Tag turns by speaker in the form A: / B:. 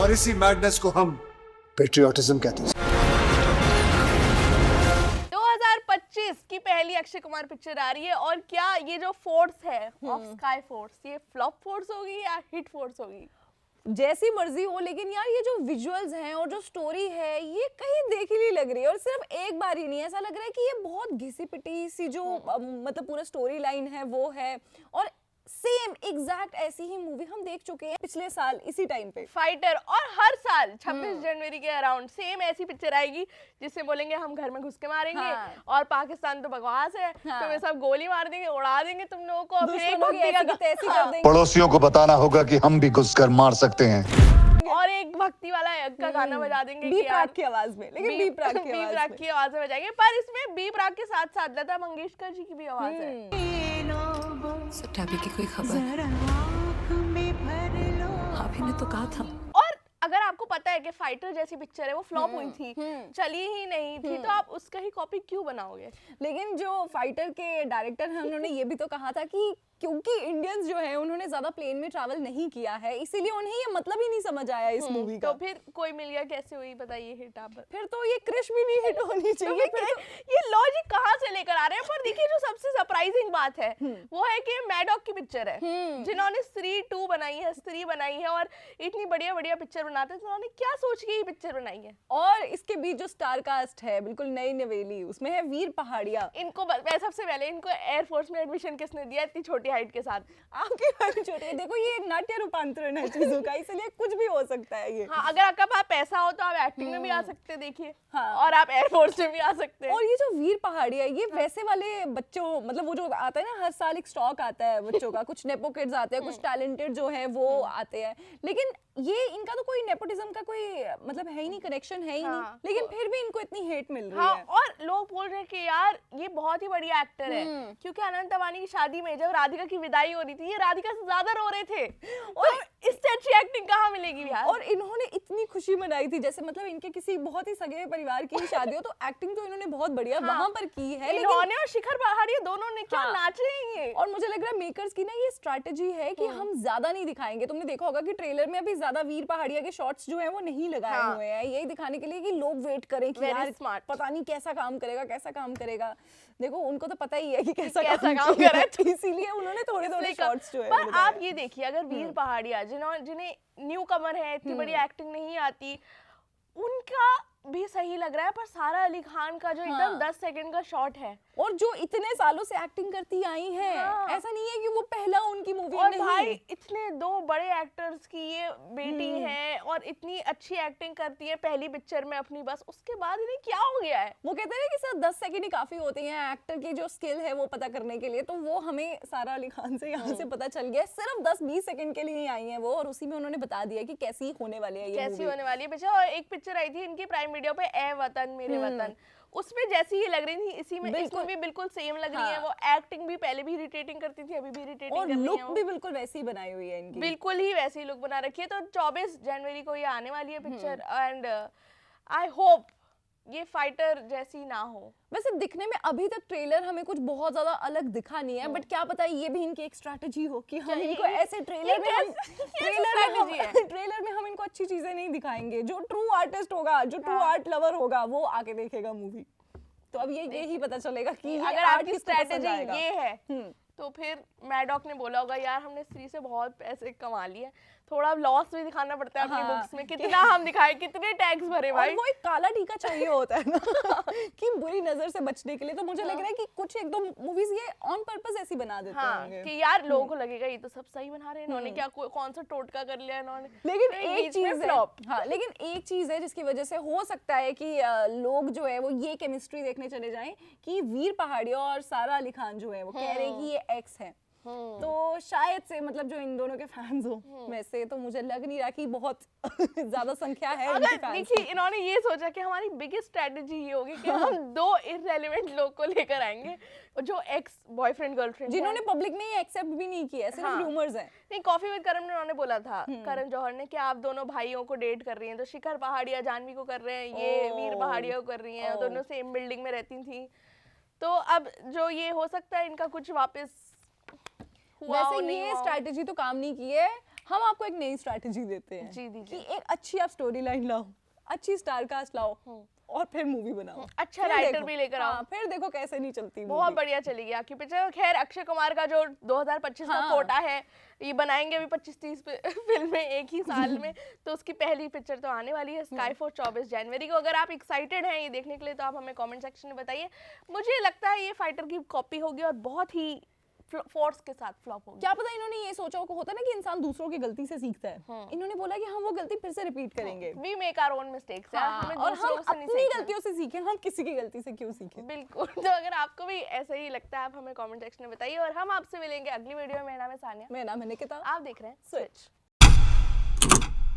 A: और इसी मैडनेस को हम पेट्रियोटिज्म कहते हैं।
B: 2025 की पहली अक्षय कुमार पिक्चर आ रही है और क्या ये जो फोर्स है ऑफ स्काई फोर्स, ये फ्लॉप फोर्स होगी या हिट फोर्स होगी?
C: जैसी मर्जी हो, लेकिन यार ये जो विजुअल्स हैं और जो स्टोरी है ये कहीं देखी नहीं लग रही है। और सिर्फ एक बार ही नहीं, ऐसा लग रहा है कि ये बहुत घिसी पिटी सी जो मतलब पूरा स्टोरी लाइन है वो है। और सेम एग्जैक्ट ऐसी ही मूवी हम देख चुके हैं पिछले साल इसी टाइम पे,
B: फाइटर। और हर साल 26 जनवरी के अराउंड सेम ऐसी पिक्चर आएगी जिससे बोलेंगे हम घर में घुस के मारेंगे।
C: हाँ।
B: और पाकिस्तान तो बकवास है,
C: हाँ।
B: तुम्हें सब गोली मार देंगे, उड़ा देंगे तुम लोगों को, फिर एक
C: दुश्मनों की
B: भक्ति
C: ऐसी की तैसी कर देंगे।
D: पड़ोसियों को बताना होगा कि हम भी घुसकर मार सकते हैं
B: और एक भक्ति वाला का गाना बजा देंगे
C: बी प्राक की आवाज में, लेकिन बी प्राक
B: की आवाज में बजाएंगे। पर इसमें बी प्राक के साथ साथ लता मंगेशकर जी की भी आवाज है।
E: सट्टापी की कोई खबर? भाभी ने तो कहा था।
B: और अगर आपको पता है कि फाइटर जैसी पिक्चर है वो फ्लॉप हुई थी, चली ही नहीं थी, तो आप उसका ही कॉपी क्यों बनाओगे?
C: लेकिन जो फाइटर के डायरेक्टर हैं उन्होंने ये भी तो कहा था कि क्योंकि इंडियंस जो है उन्होंने ज्यादा प्लेन में ट्रैवल नहीं किया है, इसीलिए उन्हें ये मतलब ही नहीं समझ आया इस मूवी का।
B: तो फिर कोई मिल गया कैसे हुई बताइए हिट? आप
C: फिर तो ये क्रिश भी नहीं हिट होनी चाहिए।
B: ये लॉजिक कहाँ से लेकर आ रहे हैं? पर देखिए जो सबसे सरप्राइजिंग बात है वो है कि मैडॉक की पिक्चर है, जिन्होंने स्त्री 2 बनाई है, स्त्री बनाई है और इतनी बढ़िया बढ़िया पिक्चर बनाते हैं, तो उन्होंने क्या सोच के ये पिक्चर बनाई है?
C: और इसके बीच जो स्टार कास्ट है बिल्कुल नई नवेली, उसमें है वीर पहाड़िया।
B: इनको सबसे पहले इनको एयरफोर्स में एडमिशन किसने दिया इतनी छोटी हाइट के साथ?
C: आपकी बात छोटी, देखो ये नाट्य रूपांतरण है चीजों का, इसलिए कुछ भी हो सकता है ये।
B: हाँ, अगर आपका पास पैसा हो तो आप एक्टिंग में भी आ सकते हैं, देखिए।
C: हाँ।
B: और आप एयरफोर्स में भी आ सकते हैं।
C: और ये जो वीर पहाड़िया ये वैसे वाले बच्चों, मतलब वो जो आता है ना हर साल एक स्टॉक आता है बच्चों का, कुछ नेपो किड्स आते हैं, कुछ टैलेंटेड जो है वो आते हैं, लेकिन ये इनका तो कोई नेपोटिज्म का कोई मतलब है ही नहीं, कनेक्शन है ही नहीं, लेकिन फिर भी इनको इतनी हेट मिल रही है।
B: और लोग बोल रहे हैं कि यार ये बहुत ही बढ़िया एक्टर है, क्योंकि अनंत अवानी की शादी में जब राधिका की विदाई हो रही थी ये राधिका से ज्यादा रो रहे थे, और इससे अच्छी एक्टिंग कहाँ मिलेगी यार?
C: और इन्होंने इतनी खुशी मनाई थी, जैसे मतलब इनके किसी बहुत ही सगे परिवार की शादी हो, तो एक्टिंग तो इन्होंने बहुत बढ़िया वहां पर की है।
B: इन्होंने और शिखर पहाड़िया दोनों ने क्या नाच रहे हैं।
C: और मुझे लग रहा है मेकर्स की ना ये स्ट्रैटेजी है कि हम ज्यादा नहीं दिखाएंगे। तुमने देखा होगा कि ट्रेलर में अभी ज्यादा वीर पहाड़िया के शॉट्स जो है वो नहीं लगाए हुए हैं, यही दिखाने के लिए कि लोग वेट करें कि यार पता नहीं कैसा काम करेगा, कैसा काम करेगा। देखो उनको तो पता ही है कि कैसा काम कर रहा है, इसीलिए उन्होंने थोड़े शॉट्स जो है।
B: पर आप ये देखिए, अगर वीर पहाड़िया जिन्हें न्यू कमर है, इतनी बड़ी एक्टिंग नहीं आती, उनका भी सही लग रहा है। पर सारा अली खान का जो एकदम 10 सेकंड का शॉट है,
C: और जो इतने सालों से एक्टिंग करती आई है, ऐसा नहीं है कि वो पहला उनकी मूवी
B: और
C: नहीं।
B: भाई इतने 2 बड़े एक्टर्स की ये बेटी है और इतनी अच्छी एक्टिंग करती है पहली पिक्चर में अपनी, बस उसके बाद इन्हें क्या हो गया है?
C: वो कहते हैं कि सिर्फ 10 सेकंड ही काफी होते हैं एक्टर की जो स्किल है वो पता करने के लिए, तो वो हमें सारा अली खान से यहाँ से पता चल गया। सिर्फ 10-20 सेकंड के लिए ही आई है वो, और उसी में उन्होंने बता दिया कि कैसी होने वाली है ये
B: कैसी होने वाली है पिक्चर। और एक पिक्चर आई थी इनकी प्राइम वीडियो पे, ए वतन मेरे वतन, उसमें जैसी ही लग रही थी इसमें भी बिल्कुल सेम लग रही है। वो एक्टिंग भी पहले भी इरिटेटिंग करती थी, अभी भी इरिटेटिंग कर रही है,
C: और लुक भी बिल्कुल वैसी बनाई हुई है इनकी,
B: बिल्कुल ही वैसी लुक बना रखी है। तो 24 जनवरी को ये आने वाली है पिक्चर, एंड आई होप ये फाइटर जैसी ना हो।
C: वैसे दिखने में अभी तक ट्रेलर हमें कुछ बहुत ज्यादा अलग दिखा नहीं है, बट क्या पता ये भी इनकी एक स्ट्रैटेजी हो कि हम इनको ऐसे ट्रेलर में हम इनको अच्छी चीजें नहीं दिखाएंगे। जो ट्रू आर्टिस्ट होगा, जो ट्रू आर्ट लवर होगा, वो आके देखेगा मूवी, तो अब ये ही पता चलेगा कि
B: अगर आपकी स्ट्रैटेजी ये है तो फिर मैडॉक ने बोला होगा यार हमने स्त्री से बहुत पैसे कमा लिए, थोड़ा लॉस भी दिखाना पड़ता है अपनी बुक्स में, कितना हम दिखाए, कितने टैक्स भरे भाई।
C: और वो एक काला टीका चाहिए होता है ना कि बुरी नजर से बचने के लिए। तो मुझे लग रहा है कि कुछ एक दो मूवीज ये ऑन पर्पस ऐसी बना देते होंगे
B: कि यार लोगों को लगेगा ये तो सब सही बना रहे हैं, इन्होंने क्या कौन सा टोटका कर लिया इन्होंने।
C: लेकिन एक चीज है, लेकिन एक चीज है जिसकी वजह से हो सकता है कि लोग जो है वो ये केमिस्ट्री देखने चले जाएं कि वीर पहाड़िया और सारा अली खान जो है वो कह रहे हैं कि ये एक्स है, तो शायद से मतलब जो इन दोनों के फैंस हो वैसे, तो मुझे लग नहीं रहा कि बहुत ज्यादा संख्या है इनके फैंस।
B: देखिए इन्होंने ये सोचा कि हमारी बिगेस्ट स्ट्रेटजी ये होगी कि हम 2 इररिलेवेंट लोग को लेकर आएंगे जो एक्स बॉयफ्रेंड गर्लफ्रेंड,
C: जिन्होंने पब्लिक में ये एक्सेप्ट भी नहीं किया, सिर्फ रूमर्स हैं।
B: नहीं, कॉफी विद करण में उन्होंने बोला था, करण जौहर ने, कि आप दोनों भाइयों को डेट कर रही हैं, तो शिखर पहाड़िया जानवी को कर रहे हैं, ये वीर पहाड़िया को कर रही हैं, दोनों सेम बिल्डिंग में रहती थी। तो अब जो ये हो सकता है इनका कुछ वापस
C: वैसे ये स्ट्रैटेजी तो काम नहीं की है। हम आपको एक नई स्ट्रैटेजी देते हैं
B: जी, दीजिए।
C: कि एक अच्छी आप स्टोरी लाइन लाओ, अच्छी स्टार कास्ट लाओ और फिर मूवी बनाओ,
B: अच्छा
C: फिर
B: राइटर
C: देखो।
B: भी लेकर आओ।
C: हाँ, फिर देखो कैसे नहीं चलती
B: बहुत
C: movie।
B: बढ़िया चली गई आपकी पिक्चर। खैर अक्षय कुमार का जो 2025 का
C: हाँ।
B: कोटा है, ये बनाएंगे अभी 25-30 फिल्में एक ही साल में, तो उसकी पहली पिक्चर तो आने वाली है स्काई फोर्स 24 जनवरी को। अगर आप एक्साइटेड हैं ये देखने के लिए तो आप हमें कमेंट सेक्शन में बताइए। मुझे लगता है ये फाइटर की कॉपी होगी और बहुत ही फोर्स के साथ फ्लॉप होगी।
C: क्या पता इन्होंने ये सोचा हो, होता है ना कि इंसान दूसरों की गलती से सीखता है, इन्होंने बोला कि हम वो गलती फिर से रिपीट करेंगे।
B: We make our own mistakes यार,
C: हाँ,
B: हमें
C: और हम
B: दूसरों से नहीं
C: अपनी
B: सीखना।
C: गलतियों से सीखें, हम किसी की गलती से क्यों सीखें।
B: बिल्कुल। तो अगर आपको भी ऐसा ही लगता है आप हमें कमेंट सेक्शन में बताइए और हम आपसे मिलेंगे अगली वीडियो में। मेरा नाम है सानिया,
C: मेरा नाम है निकिता,
B: आप देख रहे हैं
C: स्विच।